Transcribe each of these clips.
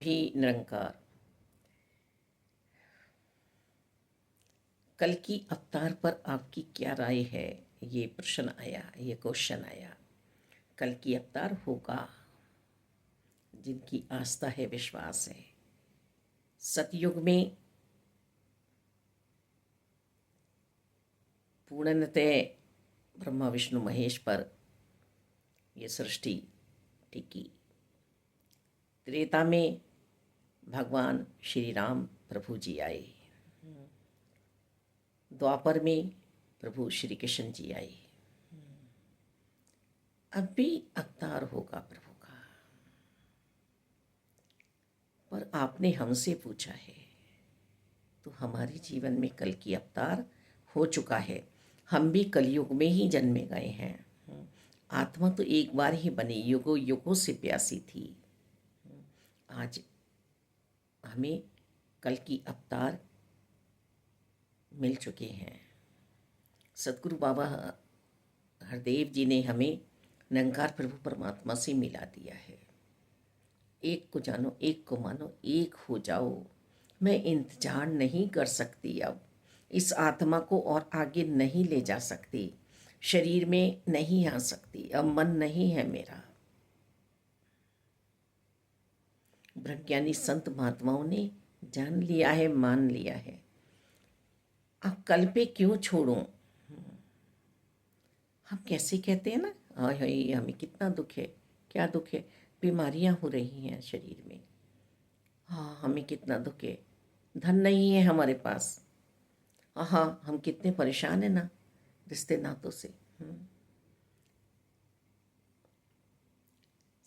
भी निरंकार। कल की अवतार पर आपकी क्या राय है? ये प्रश्न आया, ये क्वेश्चन आया। कल की अवतार होगा, जिनकी आस्था है, विश्वास है। सतयुग में पूर्णतः ब्रह्मा विष्णु महेश पर ये सृष्टि टिकी। त्रेता में भगवान श्री राम प्रभु जी आए। द्वापर में प्रभु श्री कृष्ण जी आए। अब भी अवतार होगा प्रभु का, पर आपने हमसे पूछा है तो हमारे जीवन में कल की अवतार हो चुका है। हम भी कलयुग में ही जन्मे गए हैं। आत्मा तो एक बार ही बनी, युगों युगों से प्यासी थी। आज हमें कल की अवतार मिल चुके हैं। सतगुरु बाबा हरदेव जी ने हमें निरंकार प्रभु परमात्मा से मिला दिया है। एक को जानो, एक को मानो, एक हो जाओ। मैं इंतजार नहीं कर सकती, अब इस आत्मा को और आगे नहीं ले जा सकती, शरीर में नहीं आ सकती, अब मन नहीं है मेरा। ब्रह्मज्ञानी संत महात्माओं ने जान लिया है, मान लिया है। अब कल पे क्यों छोड़ूं? हम कैसे कहते हैं ना, हाय हाय हमें कितना दुख है। क्या दुख है? बीमारियां हो रही हैं शरीर में। हाँ, हमें कितना दुख है। धन नहीं है हमारे पास। हाँ, हम कितने परेशान हैं ना रिश्ते नातों से।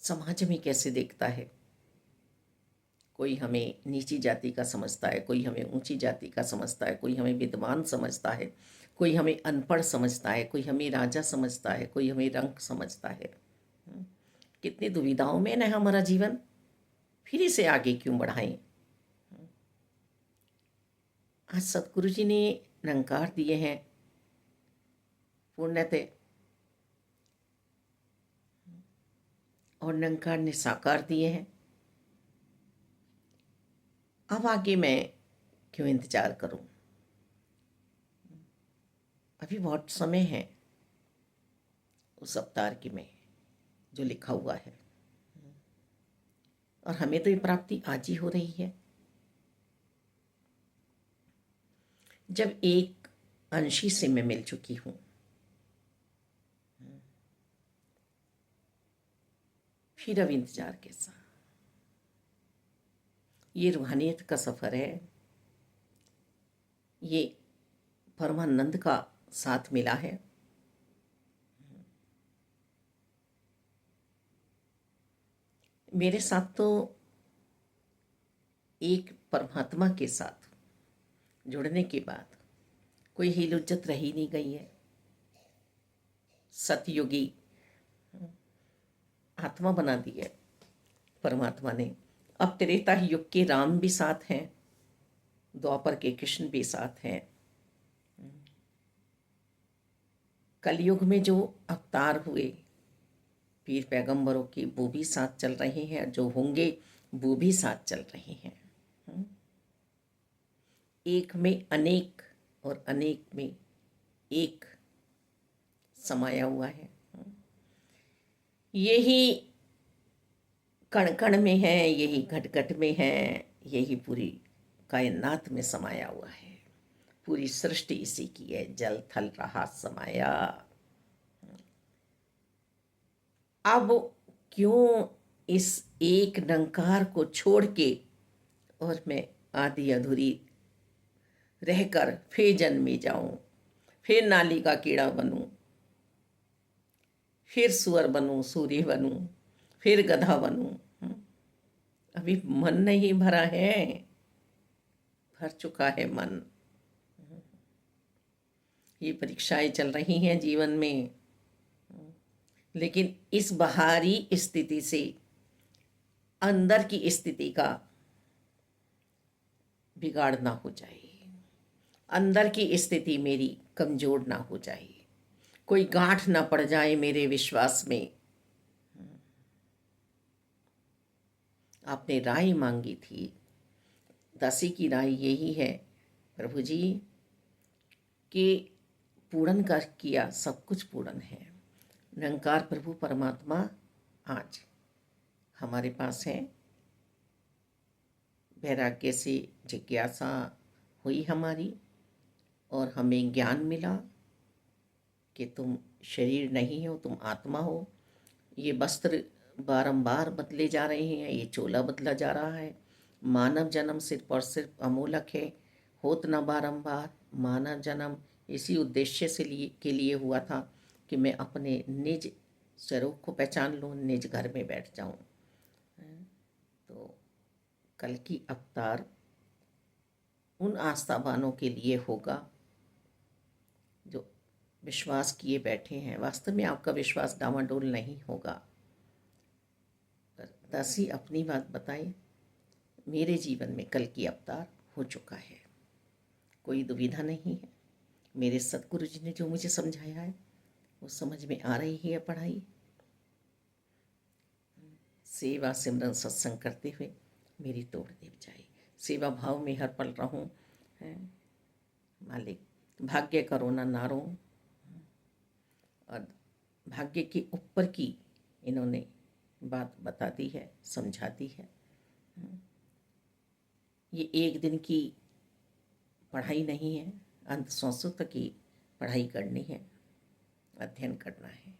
समाज में कैसे देखता है, कोई हमें नीची जाति का समझता है, कोई हमें ऊंची जाति का समझता है, कोई हमें विद्वान समझता है, कोई हमें अनपढ़ समझता है, कोई हमें राजा समझता है, कोई हमें रंक समझता है। कितनी दुविधाओं में न हमारा जीवन। फिर इसे आगे क्यों बढ़ाएं? आज सतगुरु जी ने निरंकार दिए हैं, पूर्णतः, और निरंकार ने साकार दिए हैं। अब आगे मैं क्यों इंतजार करूं? अभी बहुत समय है उस अवतार की में जो लिखा हुआ है, और हमें तो ये प्राप्ति आज ही हो रही है। जब एक अंशी से मैं मिल चुकी हूं, फिर अब इंतजार कैसा? ये रूहानियत का सफर है। ये परमानंद का साथ मिला है। मेरे साथ तो एक परमात्मा के साथ जुड़ने के बाद कोई हील हुज्जत रही नहीं गई है। सतयुगी आत्मा बना दी है परमात्मा ने। अब त्रेता युग के राम भी साथ हैं, द्वापर के कृष्ण भी साथ हैं। कलयुग में जो अवतार हुए पीर पैगंबरों के, वो भी साथ चल रहे हैं, जो होंगे वो भी साथ चल रहे हैं। एक में अनेक और अनेक में एक समाया हुआ है। यही कण कण में है, यही घट घट में है, यही पूरी कायनात में समाया हुआ है। पूरी सृष्टि इसी की है, जल थल रहा समाया। अब क्यों इस एक निरंकार को छोड़ के और मैं आधी अधूरी रहकर फिर जन्मी जाऊं, फिर नाली का कीड़ा बनूं, फिर सुअर बनूं, सूरी बनूं, फिर गधा बनूं? अभी मन नहीं भरा है, भर चुका है मन। ये परीक्षाएं चल रही हैं जीवन में, लेकिन इस बाहरी स्थिति से अंदर की स्थिति का बिगाड़ ना हो जाए, अंदर की स्थिति मेरी कमजोर ना हो जाए, कोई गांठ ना पड़ जाए मेरे विश्वास में। आपने राय मांगी थी। दासी की राय यही है प्रभु जी कि पूर्ण कर किया सब कुछ पूर्ण है। निरंकार प्रभु परमात्मा आज हमारे पास है। वैराग्य से जिज्ञासा हुई हमारी और हमें ज्ञान मिला कि तुम शरीर नहीं हो, तुम आत्मा हो। ये वस्त्र बारंबार बदले जा रहे हैं, ये चोला बदला जा रहा है। मानव जन्म सिर्फ और सिर्फ अमूलक है, होत न बारंबार। मानव जन्म इसी उद्देश्य से के लिए हुआ था कि मैं अपने निज स्वरूप को पहचान लूँ, निज घर में बैठ जाऊँ। तो कल की अवतार उन आस्थावानों के लिए होगा जो विश्वास किए बैठे हैं। वास्तव में आपका विश्वास डामाडोल नहीं होगा। दासी अपनी बात बताई, मेरे जीवन में कल की अवतार हो चुका है, कोई दुविधा नहीं है। मेरे सतगुरु जी ने जो मुझे समझाया है वो समझ में आ रही है। पढ़ाई, सेवा, सिमरन, सत्संग करते हुए मेरी तोड़ देव जाए। सेवा भाव में हर पल रहूं। मालिक भाग्य करो ना नारो, और भाग्य के ऊपर की इन्होंने बात बता दी है, समझा दी है। ये एक दिन की पढ़ाई नहीं है, अंत सांसों तक की पढ़ाई करनी है, अध्ययन करना है।